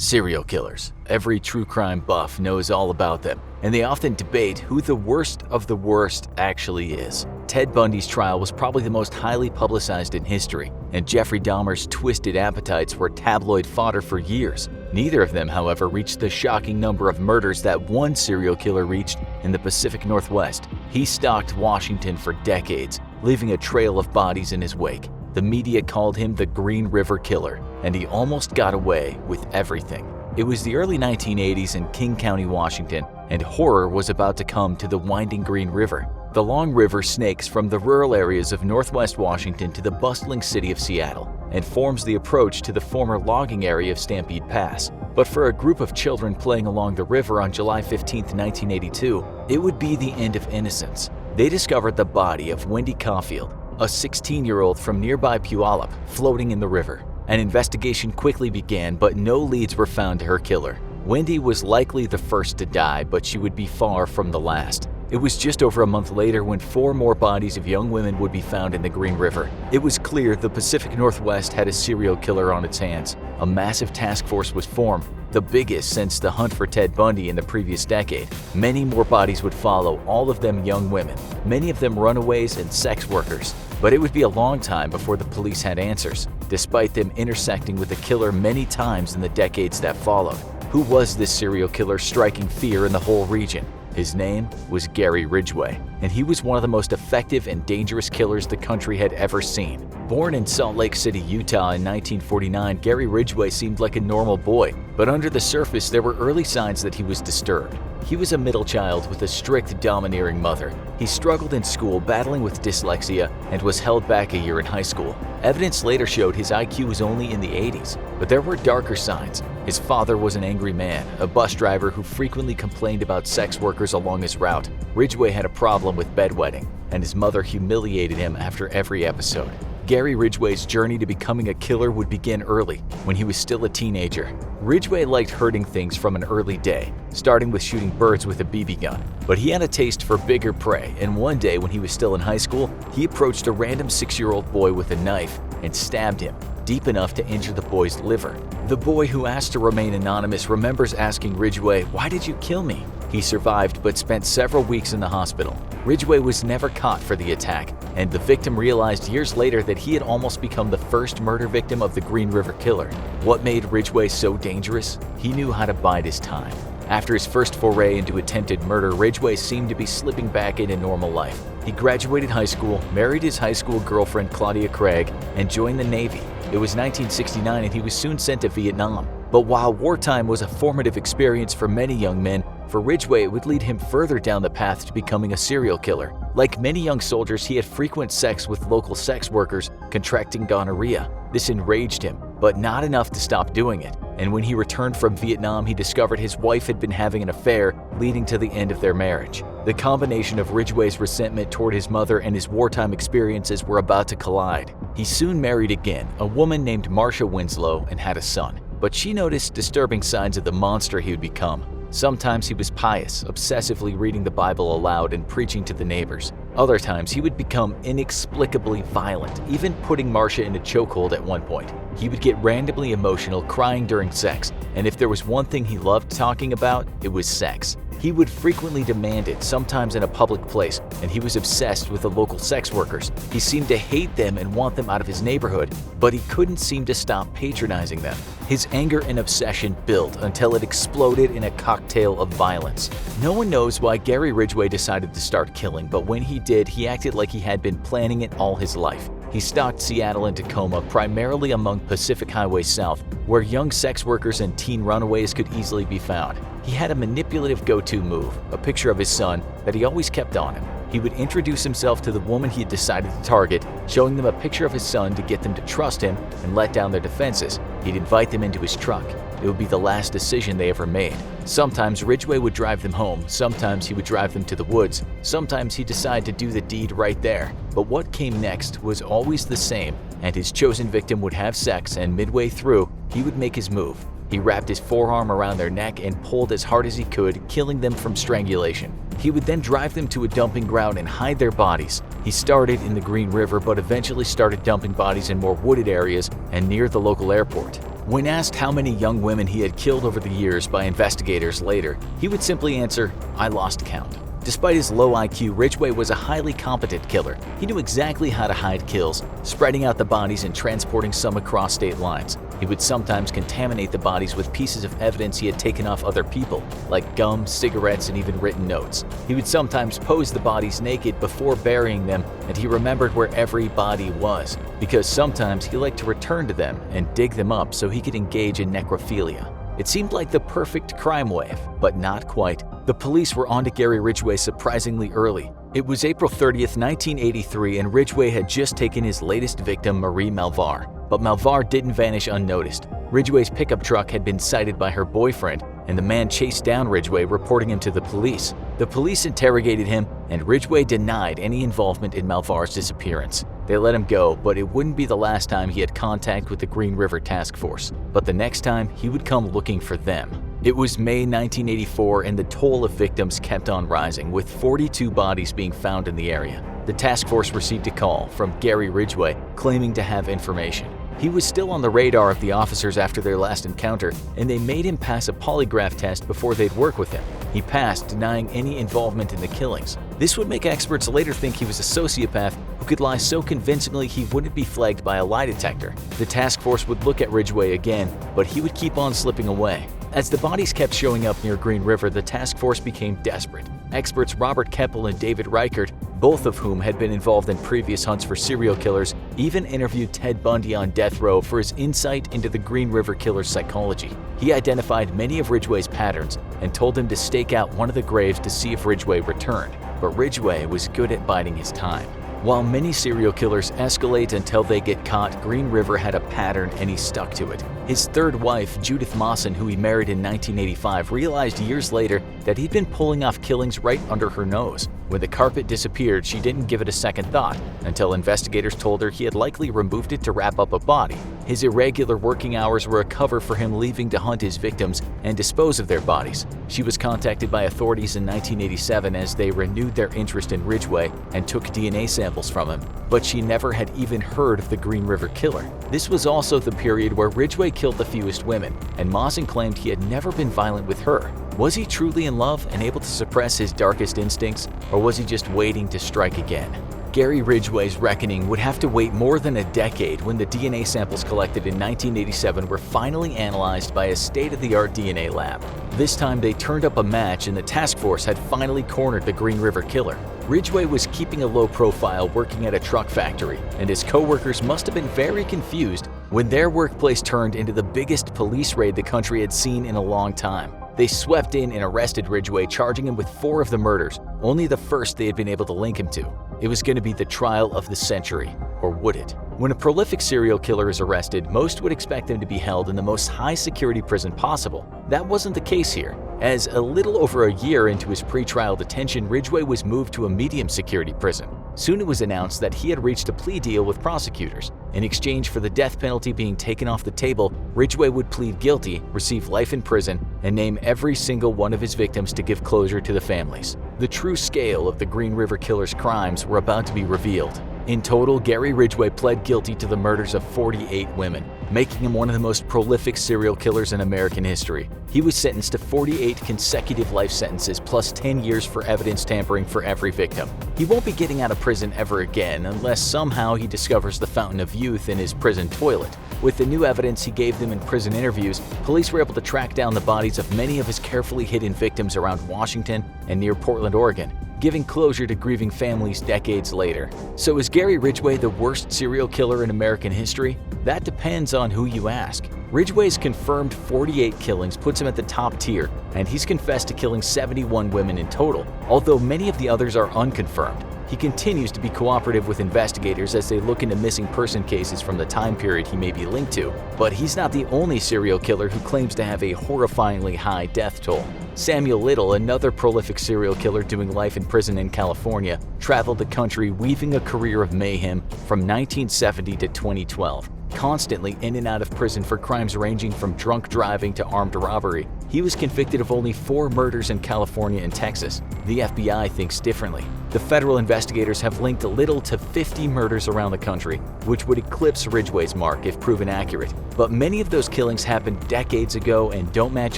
Serial killers. Every true crime buff knows all about them, and they often debate who the worst of the worst actually is. Ted Bundy's trial was probably the most highly publicized in history, and Jeffrey Dahmer's twisted appetites were tabloid fodder for years. Neither of them, however, reached the shocking number of murders that one serial killer reached in the Pacific Northwest. He stalked Washington for decades, leaving a trail of bodies in his wake. The media called him the Green River Killer, and he almost got away with everything. It was the early 1980s in King County, Washington, and horror was about to come to the winding Green River. The long river snakes from the rural areas of northwest Washington to the bustling city of Seattle and forms the approach to the former logging area of Stampede Pass. But for a group of children playing along the river on July 15, 1982, it would be the end of innocence. They discovered the body of Wendy Caulfield, a 16-year-old from nearby Puyallup, floating in the river. An investigation quickly began, but no leads were found to her killer. Wendy was likely the first to die, but she would be far from the last. It was just over a month later when 4 more bodies of young women would be found in the Green River. It was clear the Pacific Northwest had a serial killer on its hands. A massive task force was formed, the biggest since the hunt for Ted Bundy in the previous decade. Many more bodies would follow, all of them young women, many of them runaways and sex workers. But it would be a long time before the police had answers, despite them intersecting with the killer many times in the decades that followed. Who was this serial killer striking fear in the whole region? His name was Gary Ridgway, and he was one of the most effective and dangerous killers the country had ever seen. Born in Salt Lake City, Utah in 1949, Gary Ridgway seemed like a normal boy, but under the surface there were early signs that he was disturbed. He was a middle child with a strict, domineering mother. He struggled in school, battling with dyslexia, and was held back a year in high school. Evidence later showed his IQ was only in the 80s, but there were darker signs. His father was an angry man, a bus driver who frequently complained about sex workers along his route. Ridgway had a problem with bedwetting, and his mother humiliated him after every episode. Gary Ridgway's journey to becoming a killer would begin early, when he was still a teenager. Ridgway liked hurting things from an early day, starting with shooting birds with a BB gun. But he had a taste for bigger prey, and one day when he was still in high school, he approached a random 6-year-old boy with a knife and stabbed him, deep enough to injure the boy's liver. The boy, who asked to remain anonymous, remembers asking Ridgway, "Why did you kill me?" He survived but spent several weeks in the hospital. Ridgway was never caught for the attack, and the victim realized years later that he had almost become the first murder victim of the Green River Killer. What made Ridgway so dangerous? He knew how to bide his time. After his first foray into attempted murder, Ridgway seemed to be slipping back into normal life. He graduated high school, married his high school girlfriend Claudia Craig, and joined the Navy. It was 1969 and he was soon sent to Vietnam. But while wartime was a formative experience for many young men, for Ridgway it would lead him further down the path to becoming a serial killer. Like many young soldiers, he had frequent sex with local sex workers, contracting gonorrhea. This enraged him, but not enough to stop doing it. And when he returned from Vietnam, he discovered his wife had been having an affair, leading to the end of their marriage. The combination of Ridgway's resentment toward his mother and his wartime experiences were about to collide. He soon married again, a woman named Marcia Winslow, and had a son. But she noticed disturbing signs of the monster he would become. Sometimes he was pious, obsessively reading the Bible aloud and preaching to the neighbors. Other times he would become inexplicably violent, even putting Marcia in a chokehold at one point. He would get randomly emotional, crying during sex, and if there was one thing he loved talking about, it was sex. He would frequently demand it, sometimes in a public place, and he was obsessed with the local sex workers. He seemed to hate them and want them out of his neighborhood, but he couldn't seem to stop patronizing them. His anger and obsession built until it exploded in a cocktail of violence. No one knows why Gary Ridgway decided to start killing, but when he did, he acted like he had been planning it all his life. He stalked Seattle and Tacoma, primarily among Pacific Highway South, where young sex workers and teen runaways could easily be found. He had a manipulative go-to move, a picture of his son that he always kept on him. He would introduce himself to the woman he had decided to target, showing them a picture of his son to get them to trust him and let down their defenses. He'd invite them into his truck. It would be the last decision they ever made. Sometimes Ridgway would drive them home, sometimes he would drive them to the woods, sometimes he'd decide to do the deed right there. But what came next was always the same, and his chosen victim would have sex, and midway through, he would make his move. He wrapped his forearm around their neck and pulled as hard as he could, killing them from strangulation. He would then drive them to a dumping ground and hide their bodies. He started in the Green River, but eventually started dumping bodies in more wooded areas and near the local airport. When asked how many young women he had killed over the years by investigators later, he would simply answer, "I lost count." Despite his low IQ, Ridgway was a highly competent killer. He knew exactly how to hide kills, spreading out the bodies and transporting some across state lines. He would sometimes contaminate the bodies with pieces of evidence he had taken off other people, like gum, cigarettes, and even written notes. He would sometimes pose the bodies naked before burying them, and he remembered where every body was, because sometimes he liked to return to them and dig them up so he could engage in necrophilia. It seemed like the perfect crime wave, but not quite. The police were onto Gary Ridgway surprisingly early. It was April 30th, 1983, and Ridgway had just taken his latest victim, Marie Malvar. But Malvar didn't vanish unnoticed. Ridgway's pickup truck had been sighted by her boyfriend, and the man chased down Ridgway, reporting him to the police. The police interrogated him, and Ridgway denied any involvement in Malvar's disappearance. They let him go, but it wouldn't be the last time he had contact with the Green River Task Force. But the next time, he would come looking for them. It was May 1984, and the toll of victims kept on rising, with 42 bodies being found in the area. The task force received a call from Gary Ridgway claiming to have information. He was still on the radar of the officers after their last encounter, and they made him pass a polygraph test before they'd work with him. He passed, denying any involvement in the killings. This would make experts later think he was a sociopath who could lie so convincingly he wouldn't be flagged by a lie detector. The task force would look at Ridgway again, but he would keep on slipping away. As the bodies kept showing up near Green River, the task force became desperate. Experts Robert Keppel and David Reichert, both of whom had been involved in previous hunts for serial killers, even interviewed Ted Bundy on death row for his insight into the Green River killer's psychology. He identified many of Ridgway's patterns and told him to stake out one of the graves to see if Ridgway returned. But Ridgway was good at biding his time. While many serial killers escalate until they get caught, Green River had a pattern and he stuck to it. His third wife, Judith Mawson, who he married in 1985, realized years later that he'd been pulling off killings right under her nose. When the carpet disappeared, she didn't give it a second thought until investigators told her he had likely removed it to wrap up a body. His irregular working hours were a cover for him leaving to hunt his victims and dispose of their bodies. She was contacted by authorities in 1987 as they renewed their interest in Ridgway and took DNA samples from him, but she never had even heard of the Green River Killer. This was also the period where Ridgway killed the fewest women, and Mawson claimed he had never been violent with her. Was he truly in love and able to suppress his darkest instincts, or was he just waiting to strike again? Gary Ridgway's reckoning would have to wait more than a decade when the DNA samples collected in 1987 were finally analyzed by a state-of-the-art DNA lab. This time they turned up a match and the task force had finally cornered the Green River Killer. Ridgway was keeping a low profile working at a truck factory, and his co-workers must have been very confused when their workplace turned into the biggest police raid the country had seen in a long time. They swept in and arrested Ridgway, charging him with 4 of the murders, only the first they had been able to link him to. It was going to be the trial of the century, or would it? When a prolific serial killer is arrested, most would expect him to be held in the most high-security prison possible. That wasn't the case here, as a little over a year into his pre-trial detention, Ridgway was moved to a medium-security prison. Soon it was announced that he had reached a plea deal with prosecutors. In exchange for the death penalty being taken off the table, Ridgway would plead guilty, receive life in prison, and name every single one of his victims to give closure to the families. The true scale of the Green River Killer's crimes were about to be revealed. In total, Gary Ridgway pled guilty to the murders of 48 women, making him one of the most prolific serial killers in American history. He was sentenced to 48 consecutive life sentences plus 10 years for evidence tampering for every victim. He won't be getting out of prison ever again unless somehow he discovers the fountain of youth in his prison toilet. With the new evidence he gave them in prison interviews, police were able to track down the bodies of many of his carefully hidden victims around Washington and near Portland, Oregon, giving closure to grieving families decades later. So is Gary Ridgway the worst serial killer in American history? That depends on who you ask. Ridgway's confirmed 48 killings puts him at the top tier, and he's confessed to killing 71 women in total, although many of the others are unconfirmed. He continues to be cooperative with investigators as they look into missing person cases from the time period he may be linked to, but he's not the only serial killer who claims to have a horrifyingly high death toll. Samuel Little, another prolific serial killer doing life in prison in California, traveled the country weaving a career of mayhem from 1970 to 2012. Constantly in and out of prison for crimes ranging from drunk driving to armed robbery, he was convicted of only 4 murders in California and Texas. The FBI thinks differently. The federal investigators have linked Little to 50 murders around the country, which would eclipse Ridgway's mark if proven accurate. But many of those killings happened decades ago and don't match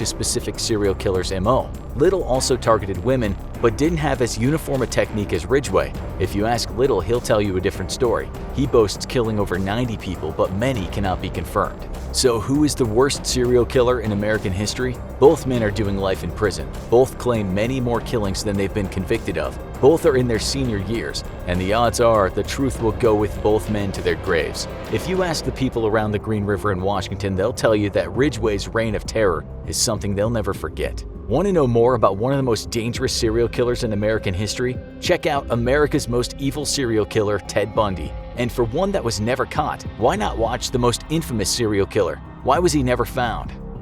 a specific serial killer's MO. Little also targeted women, but didn't have as uniform a technique as Ridgway. If you ask Little, he'll tell you a different story. He boasts killing over 90 people, but many cannot be confirmed. So who is the worst serial killer in American history? Both men are doing life in prison. Both claim many more killings than they've been convicted of. Both are in their senior years, and the odds are the truth will go with both men to their graves. If you ask the people around the Green River in Washington, they'll tell you that Ridgway's reign of terror is something they'll never forget. Want to know more about one of the most dangerous serial killers in American history? Check out America's Most Evil Serial Killer, Ted Bundy. And for one that was never caught, why not watch The Most Infamous Serial Killer? Why was he never found?